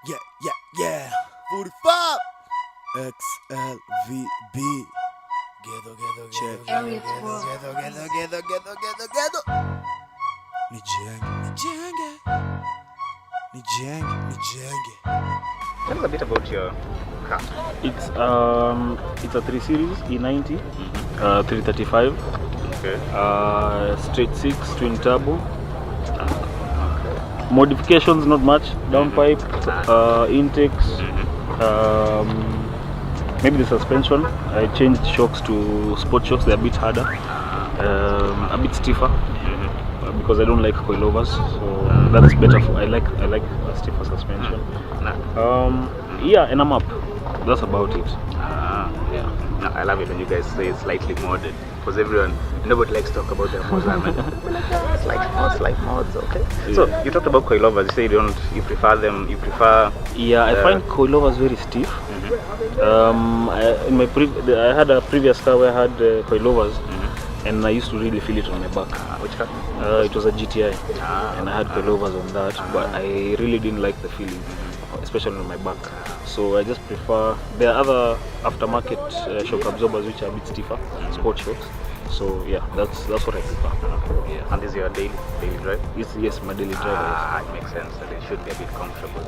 Yeah. 45 XLVB. Check. Ghetto. Nijenge. Tell us a bit about your car. It's a 3 Series E90, 335. Okay. Straight 6 twin turbo. Modifications not much. Downpipe, intakes. Maybe the suspension. I changed shocks to sport shocks. They're a bit harder, a bit stiffer. Because I don't like coilovers, so that's better. I like a stiffer suspension. Yeah, and I'm up. That's about it. Yeah. No, I love it when you guys say slightly modded, because nobody likes to talk about their mods. Slight mods, okay. Yeah. So you talked about coilovers. You say you prefer them. Yeah, I find coilovers very stiff. I had a previous car where I had coilovers. And I used to really feel it on my back. Which car? It was a GTI, and I had coilovers on that, but I really didn't like the feeling, especially on my back. So I just prefer. There are other aftermarket shock absorbers which are a bit stiffer, sport shocks. So yeah, that's what I prefer. Yeah. And this is your daily drive? Yes, my daily drive. It makes sense. That it should be a bit comfortable.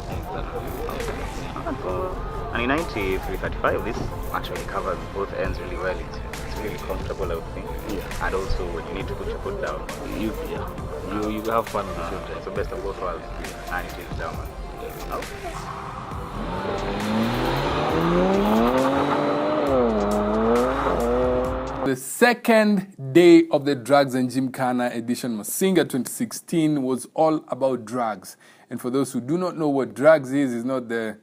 And in 335, this actually covers both ends really well. It's really comfortable, I would think. Yeah. And also when you need to put your foot down, you have fun at the same time. So best of both worlds. And it is down. The second day of the Drugs and Gymkhana edition, Masinga 2016, was all about drugs. And for those who do not know what drugs is, it's not the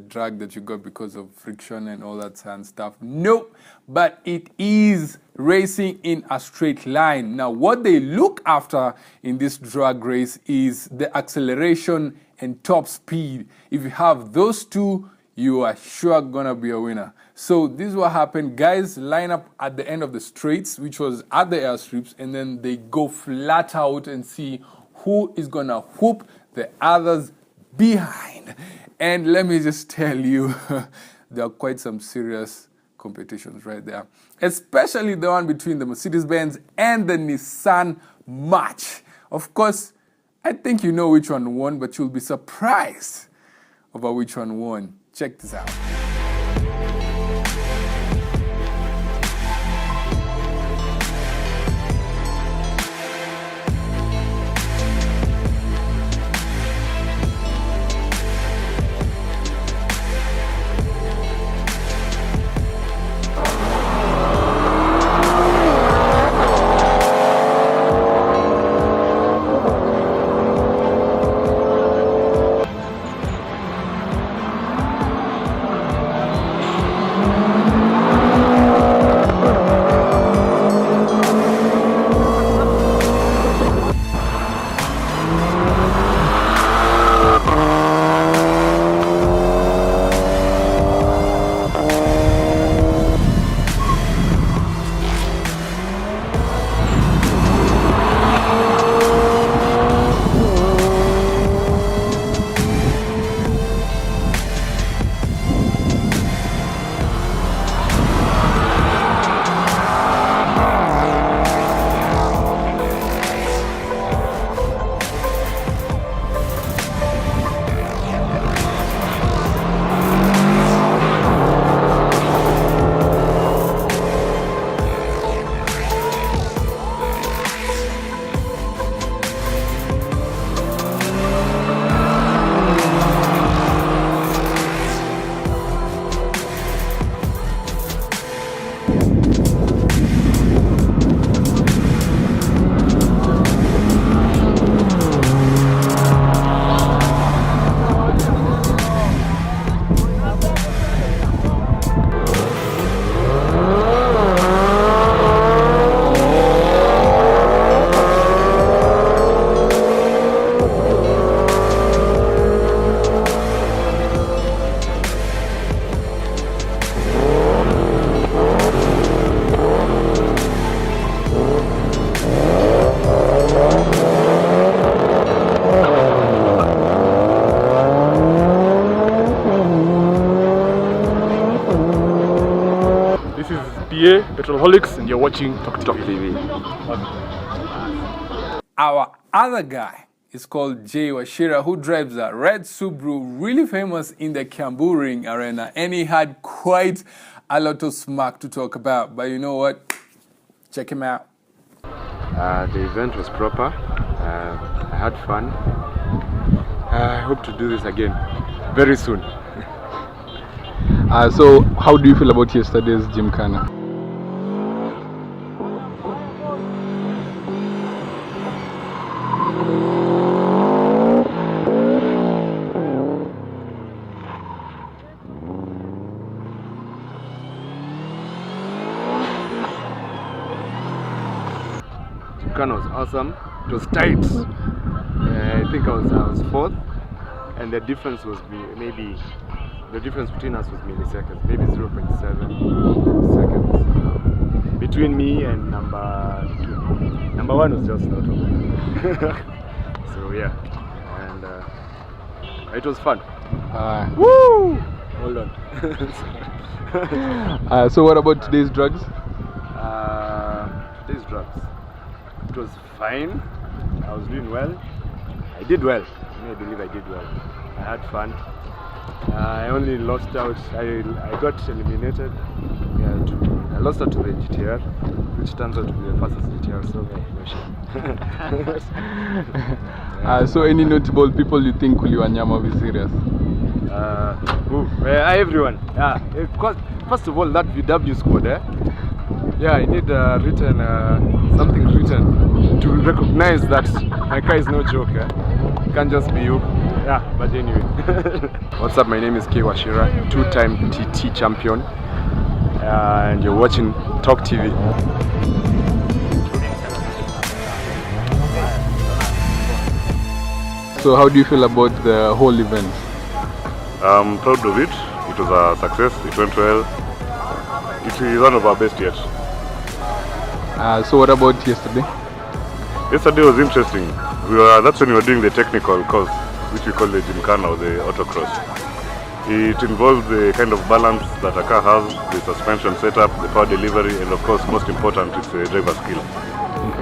drug that you got because of friction and all that kind of stuff. Nope, but it is racing in a straight line. Now, what they look after in this drag race is the acceleration and top speed. If you have those two, you are sure gonna be a winner. So this is what happened. Guys line up at the end of the straights, which was at the airstrips, and then they go flat out and see who is gonna whoop the others behind. And let me just tell you, there are quite some serious competitions right there. Especially the one between the Mercedes-Benz and the Nissan March. Of course, I think you know which one won, but you'll be surprised about which one won. Check this out. J, Petrolholics, and you're watching Talk TV. Our other guy is called Jay Washira, who drives a red Subaru, really famous in the Kiambu Ring Arena, and he had quite a lot of smack to talk about. But you know what? Check him out. The event was proper. I had fun. I hope to do this again very soon. So how do you feel about yesterday's Gymkhana? Gymkhana was awesome. It was tight. I think I was fourth, and the difference was maybe the difference between us was milliseconds, maybe 0.7 seconds between me and number 2. Number 1 was just not over. So yeah, and it was fun. Woo! Hold on. So what about today's drugs? Today's drugs. It was fine. I was doing well. I did well. I believe I did well. I had fun. I only lost out. I got eliminated. Yeah, I lost out to the GTR, which turns out to be the fastest GTR. So So any notable people you think Kuliwanyama will be serious? Everyone. Yeah. First of all, that VW squad. Yeah, I need something written to recognize that my car is no joke. It can't just be you. Yeah, but anyway. What's up? My name is K Washira, 2-time TT champion, and you're watching Talk TV. So how do you feel about the whole event? I'm proud of it. It was a success. It went well. It is one of our best yet. So what about yesterday? Yesterday was interesting. That's when we were doing the technical course, which we call the Gymkhana or the autocross. It involves the kind of balance that a car has, the suspension setup, the power delivery, and of course, most important, it's the driver skill.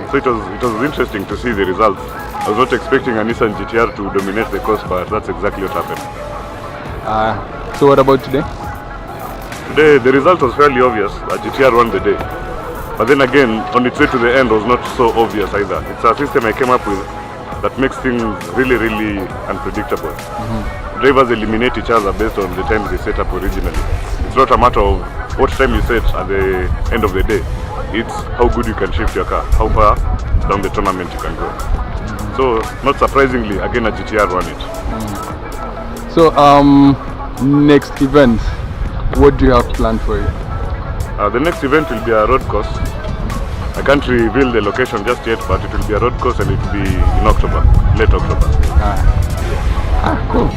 So it was interesting to see the results. I was not expecting a Nissan GTR to dominate the course, but that's exactly what happened. So what about today? Today, the result was fairly obvious. A GTR won the day. But then again, on its way to the end was not so obvious either. It's a system I came up with that makes things really, really unpredictable. Drivers eliminate each other based on the times they set up originally. It's not a matter of what time you set at the end of the day. It's how good you can shift your car, how far down the tournament you can go. So, not surprisingly, again a GTR won it. So next event, what do you have planned for it? The next event will be a road course. I can't reveal the location just yet, but it will be a road course and it will be in October, late October. Cool.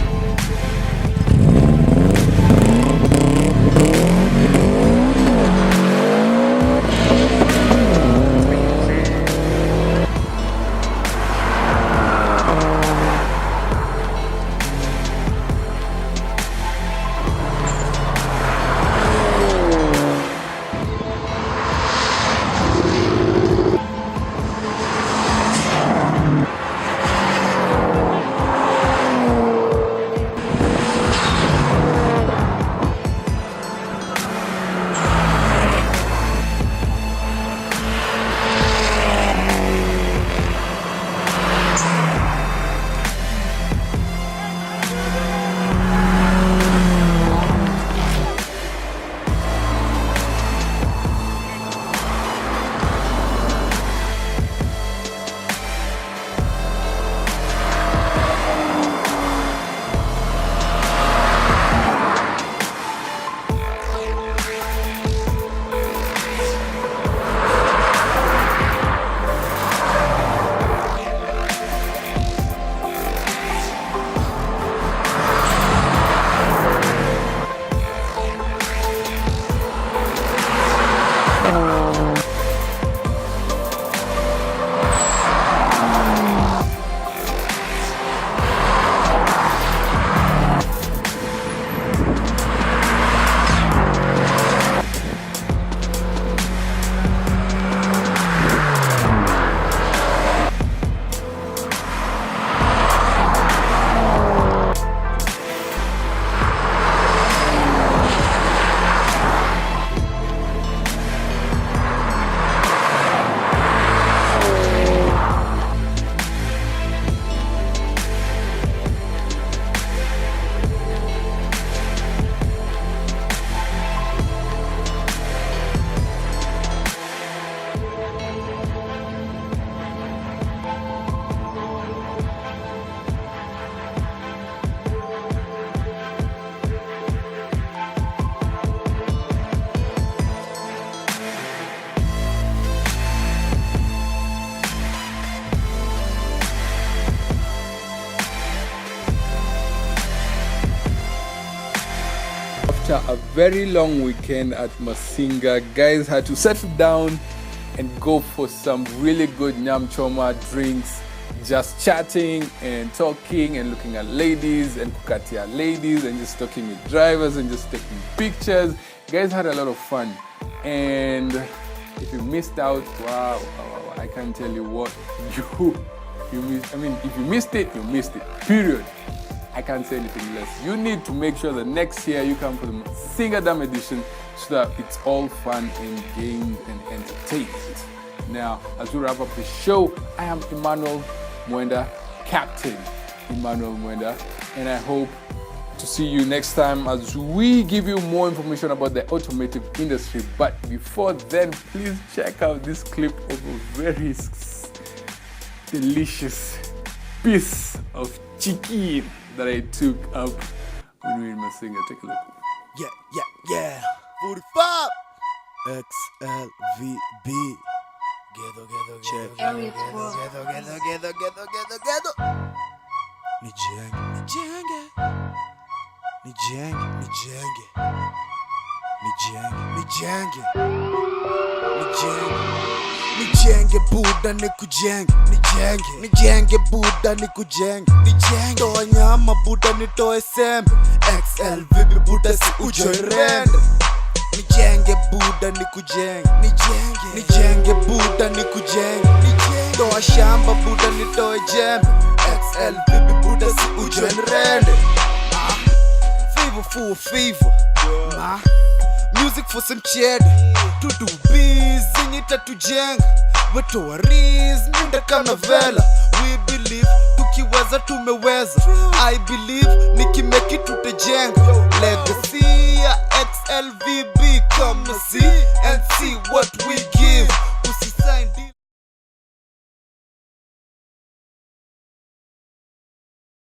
after a very long weekend at Masinga, guys had to settle down and go for some really good nyam choma drinks, just chatting and talking and looking at ladies and kukatia ladies and just talking with drivers and just taking pictures. Guys had a lot of fun. And if you missed out, wow, I can't tell you what you missed. I mean, if you missed it, you missed it, period. I can't say anything less. You need to make sure that next year you come for the Masinga Dam edition so that it's all fun and games and entertainment. Now, as we wrap up the show, I am Emmanuel Mwenda, Captain Emmanuel Mwenda, and I hope to see you next time as we give you more information about the automotive industry. But before then, please check out this clip of a very delicious piece of chicken that I took up when we were in Masinga. Take a look. Yeah. 45. XLVB. Ghetto. Nijenge buda nikujenge, nijenge buda nikujenge, toa nyama buda nitoe sembe, XLVB buda si ujoirende. Nijenge buda nikujenge, nijenge buda nikujenge, toa shamba buda nitoe jembe, XLVB buda si ujoirende. Fever for fever, ma. Music for some cheddar. To do biz, nyita tujenga. Weto wariz, minda kama vela. We believe, tukiweza tumeweza. I believe, nikimeki tutajenga.